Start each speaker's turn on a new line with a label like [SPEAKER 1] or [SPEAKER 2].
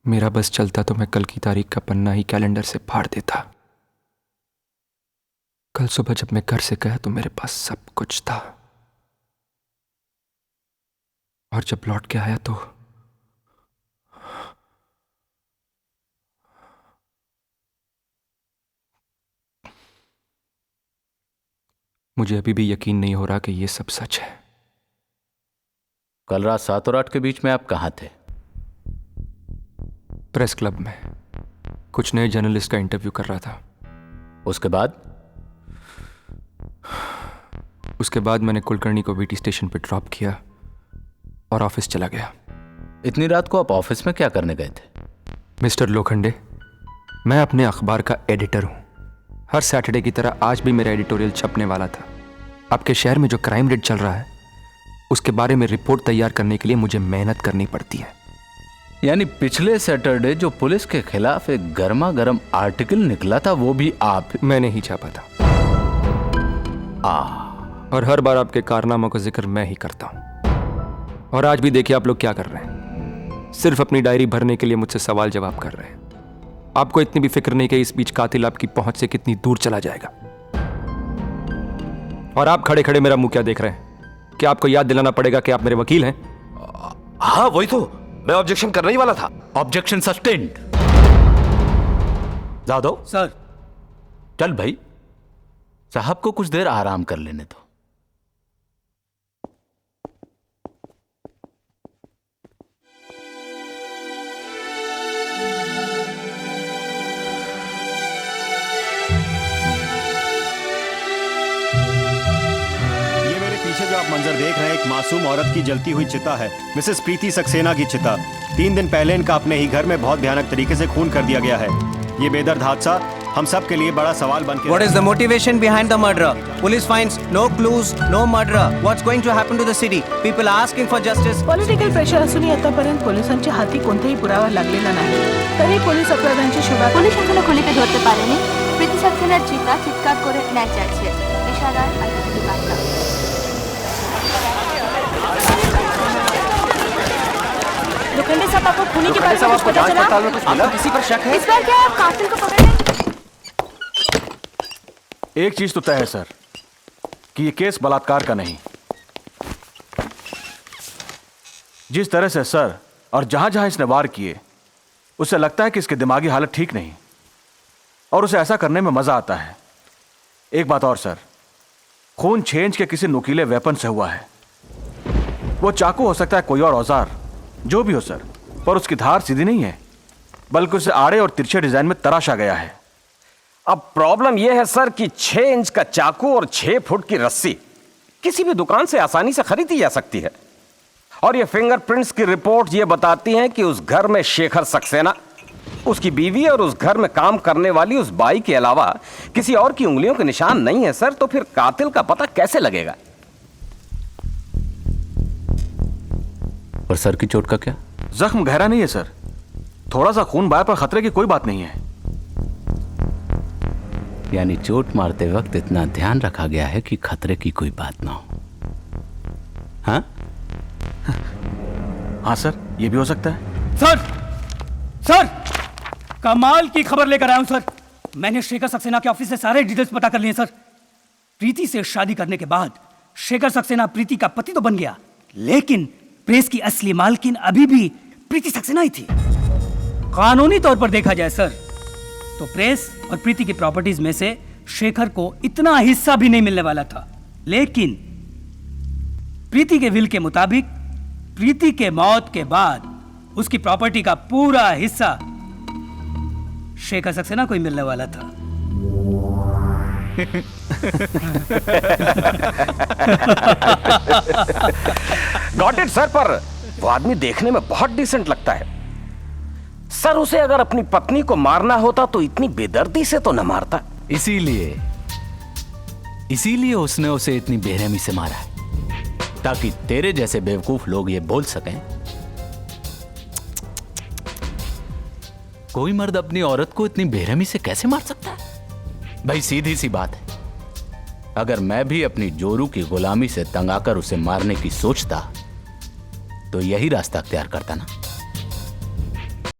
[SPEAKER 1] मेरा बस चलता तो मैं कल की तारीख का पन्ना ही कैलेंडर से फाड़ देता। कल सुबह जब मैं घर से गया तो मेरे पास सब कुछ था, और जब लौट के आया तो मुझे अभी भी यकीन नहीं हो रहा कि ये सब सच है।
[SPEAKER 2] कल रात 7 और 8 के बीच में आप कहाँ थे?
[SPEAKER 1] प्रेस क्लब में कुछ नए जर्नलिस्ट का इंटरव्यू कर रहा था।
[SPEAKER 2] उसके बाद?
[SPEAKER 1] उसके बाद मैंने कुलकर्णी को वीटी स्टेशन पर ड्रॉप किया और ऑफिस चला गया।
[SPEAKER 2] इतनी रात को आप ऑफिस में क्या करने गए थे?
[SPEAKER 1] मिस्टर लोखंडे, मैं अपने अखबार का एडिटर हूं। हर सैटरडे की तरह आज भी मेरा एडिटोरियल छपने वाला था। आपके शहर में जो क्राइम रेट चल रहा है उसके बारे में रिपोर्ट तैयार करने के लिए मुझे मेहनत करनी पड़ती है।
[SPEAKER 2] यानी पिछले सैटरडे जो पुलिस के खिलाफ एक गर्मा गर्म आर्टिकल निकला था वो भी आप?
[SPEAKER 1] मैंने ही छापा था। और हर बार आपके कारनामों का जिक्र मैं ही करता हूं। और आज भी देखिए आप लोग क्या कर रहे हैं, सिर्फ अपनी डायरी भरने के लिए मुझसे सवाल जवाब कर रहे हैं। आपको इतनी भी फिक्र नहीं कि इस बीच कातिल आपकी पहुंच से कितनी दूर चला जाएगा। और आप खड़े खड़े मेरा मुंह क्या देख रहे हैं? क्या आपको याद दिलाना पड़ेगा कि आप मेरे वकील हैं?
[SPEAKER 3] हाँ वही तो, मैं ऑब्जेक्शन करने ही वाला था।
[SPEAKER 2] Objection sustained. जादव
[SPEAKER 4] सर।
[SPEAKER 2] चल भाई, साहब को कुछ देर आराम कर लेने दो।
[SPEAKER 5] जो आप मंजर देख रहे हैं एक मासूम औरत की जलती हुई चिता है, मिसेस प्रीति सक्सेना की चिता। 3 दिन पहले इनका अपने ही घर में बहुत भयानक तरीके से खून कर दिया गया है। ये बेदर्द हादसा हम सब के लिए बड़ा सवाल बन के
[SPEAKER 4] What is the motivation behind the murder? Police finds no clues, no murderer. What's going to happen to the city? People are asking for justice.
[SPEAKER 6] Political pressure असूनही आतापर्यंत पोलिसांच्या हाती कोणताही पुरावा लागलेला नाही, तरी पोलीस अपराधांची शोध
[SPEAKER 7] পুলিশ এখনো খুনিকে ধরতে পারেনি। প্রীতি সাক্সেনার চিতা চিৎকার করে ন্যায় চাইছে। ইশারার আন্তর্জাতিক বার্তা।
[SPEAKER 6] लोखंडे साहब, आपको खूनी के बारे में कुछ पता चला?
[SPEAKER 5] आपको किसी पर शक है?
[SPEAKER 7] इस बार क्या आप कातिल को पकड़ने?
[SPEAKER 8] एक चीज तो तय है सर कि ये केस बलात्कार का नहीं। जिस तरह से सर और जहां जहां इसने वार किए उसे लगता है कि इसकी दिमागी हालत ठीक नहीं, और उसे ऐसा करने में मजा आता है। एक बात और सर, खून छेंच के किसी नुकीले वेपन से हुआ है। वो चाकू हो सकता है, कोई और औजार, जो भी हो सर, पर उसकी धार सीधी नहीं है, बल्कि उसे आड़े और तिरछे डिजाइन में तराशा गया है।
[SPEAKER 3] अब प्रॉब्लम यह है सर कि 6 इंच का चाकू और 6 फुट की रस्सी किसी भी दुकान से आसानी से खरीदी जा सकती है। और ये फिंगरप्रिंट्स की रिपोर्ट ये बताती हैं कि उस घर में शेखर सक्सेना, उसकी बीवी और उस घर में काम करने वाली उस बाई के अलावा किसी और की उंगलियों के निशान नहीं है सर। तो फिर कातिल का पता कैसे लगेगा?
[SPEAKER 2] और सर की चोट का क्या?
[SPEAKER 8] जख्म गहरा नहीं है सर, थोड़ा सा खून बहाया, पर खतरे की कोई बात नहीं है।
[SPEAKER 2] यानी चोट मारते वक्त इतना ध्यान रखा गया है कि खतरे की कोई बात ना हो। हाँ
[SPEAKER 8] हाँ सर, ये भी हो सकता है।
[SPEAKER 4] सर, कमाल की खबर लेकर आया हूं सर। मैंने शेखर सक्सेना के ऑफिस से सारे डिटेल्स पता कर लिए सर। प्रीति से शादी करने के बाद शेखर सक्सेना प्रीति का पति तो बन गया, लेकिन प्रेस की असली मालकिन अभी भी प्रीति सक्सेना ही थी। कानूनी तौर पर देखा जाए सर तो प्रेस और प्रीति की प्रॉपर्टीज में से शेखर को इतना हिस्सा भी नहीं मिलने वाला था, लेकिन प्रीति के विल के मुताबिक प्रीति के मौत के बाद उसकी प्रॉपर्टी का पूरा हिस्सा शेखर सक्सेना को ही मिलने वाला था।
[SPEAKER 3] गॉट इट सर, पर वो आदमी देखने में बहुत डिसेंट लगता है सर। उसे अगर अपनी पत्नी को मारना होता तो इतनी बेदर्दी से तो न मारता।
[SPEAKER 2] इसीलिए उसने उसे इतनी बेरहमी से मारा है, ताकि तेरे जैसे बेवकूफ लोग ये बोल सकें कोई मर्द अपनी औरत को इतनी बेरहमी से कैसे मार सकता है। भाई सीधी सी बात है, अगर मैं भी अपनी जोरू की गुलामी से तंग आकर उसे मारने की सोचता तो यही रास्ता अख्तियार करता ना।